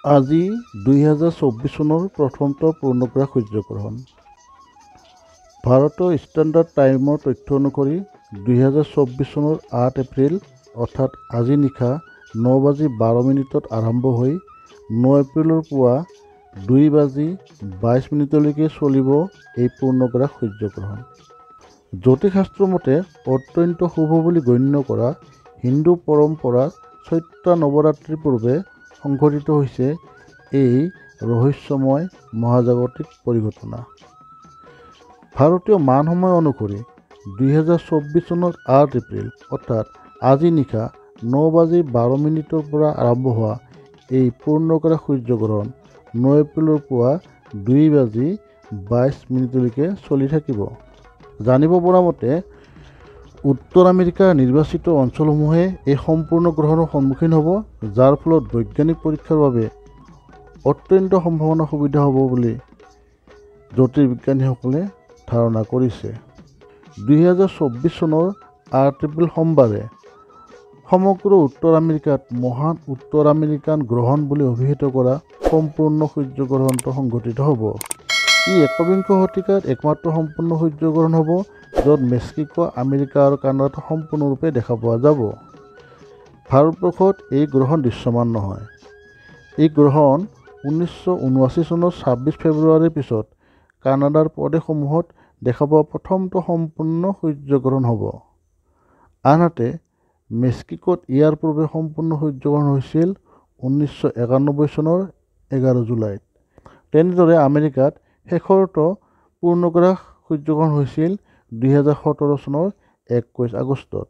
আজি 2024 চনৰ প্ৰথমটো পূৰ্ণগ্ৰাস সূৰ্যগ্ৰহণ। ভাৰতৰ ষ্টেণ্ডাৰ্ড টাইমৰ তথ্য অনুসৰি 2024 চনৰ 8 এপ্ৰিল অৰ্থাৎ আজি নিশা 9:12 আৰম্ভ হৈ 9 এপ্ৰিলৰ পুৱা 2:22 চলিব এই পূৰ্ণগ্ৰাস সূৰ্যগ্ৰহণ। জ্যোতিষশাস্ত্ৰ মতে অত্যন্ত শুভ বুলি গণ্য কৰা হিন্দু পৰম্পৰা চৈত্ৰ নৱৰাত্ৰিৰ পূৰ্বে সংঘটিত হৈছে এই ৰহস্যময় মহাজাগতিক পৰিঘটনা। ভাৰতীয় মান সময় অনুসৰি 2024 চনৰ 8 এপ্ৰিল অৰ্থাৎ আজি নিশা 9:12 পৰা আৰম্ভ হোৱা এই পূৰ্ণগ্ৰাস সূৰ্যগ্ৰহণ 9 এপ্ৰিলৰ পুৱা 2:22 চলি থাকিব। জানিব পৰা মতে উত্তৰ আমেৰিকাৰ নিৰ্বাচিত অঞ্চলসমূহে এই সম্পূৰ্ণ গ্ৰহণৰ সন্মুখীন হ'ব, যাৰ ফলত বৈজ্ঞানিক পৰীক্ষাৰ বাবে অত্যন্ত সম্ভাৱনা সুবিধা হ'ব বুলি জ্যোতিৰ্বিজ্ঞানীসকলে ধাৰণা কৰিছে। 2024 চনৰ 8 এপ্ৰিল সোমবাৰে সমগ্ৰ উত্তৰ আমেৰিকাত মহান উত্তৰ আমেৰিকান গ্ৰহণ বুলি অভিহিত কৰা সম্পূৰ্ণ সূৰ্যগ্ৰহণটো সংঘটিত হ'ব। ই একবিংশ শতিকাত একমাত্ৰ সম্পূৰ্ণ সূৰ্যগ্ৰহণ হ'ব য'ত মেক্সিকো, আমেৰিকা আৰু কানাডাত সম্পূৰ্ণৰূপে দেখা পোৱা যাব। ভাৰতবৰ্ষত এই গ্ৰহণ দৃশ্যমান নহয়। এই গ্ৰহণ 1979 চনৰ 26 ফেব্ৰুৱাৰীৰ পিছত কানাডাৰ প্ৰদেশসমূহত দেখা পোৱা প্ৰথমটো সম্পূৰ্ণ সূৰ্যগ্ৰহণ হ'ব। আনহাতে মেক্সিকোত ইয়াৰ পূৰ্বে সম্পূৰ্ণ সূৰ্যগ্ৰহণ হৈছিল 1991 চনৰ 11 জুলাইত। তেনেদৰে আমেৰিকাত শেষৰটো পূৰ্ণগ্ৰাস সূৰ্যগ্ৰহণ হৈছিল 2017 চনৰ 21 আগষ্টত।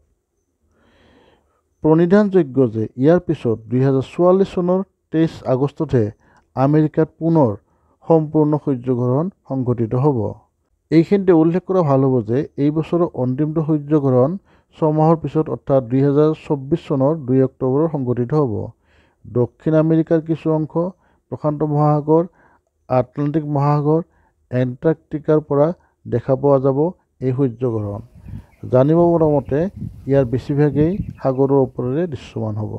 প্ৰণিধানযোগ্য যে ইয়াৰ পিছত 2044 চনৰ 23 আগষ্টতহে আমেৰিকাত পুনৰ সম্পূৰ্ণ সূৰ্যগ্ৰহণ সংঘটিত হ'ব। এইখিনিতে উল্লেখ কৰা ভাল হ'ব যে এই বছৰৰ অন্তিমটো সূৰ্যগ্ৰহণ 6 মাহৰ পিছত অৰ্থাৎ 2024 চনৰ 2 অক্টোবৰত সংঘটিত হ'ব। দক্ষিণ আমেৰিকাৰ কিছু অংশ, প্ৰশান্ত মহাসাগৰ, আটলাণ্টিক মহাসাগৰ, এণ্টাৰ্কটিকাৰ পৰা দেখা পোৱা যাব এই সূৰ্যগ্ৰহণ। জানিব পৰা মতে ইয়াৰ বেছিভাগেই সাগৰৰ ওপৰেৰে দৃশ্যমান হ'ব।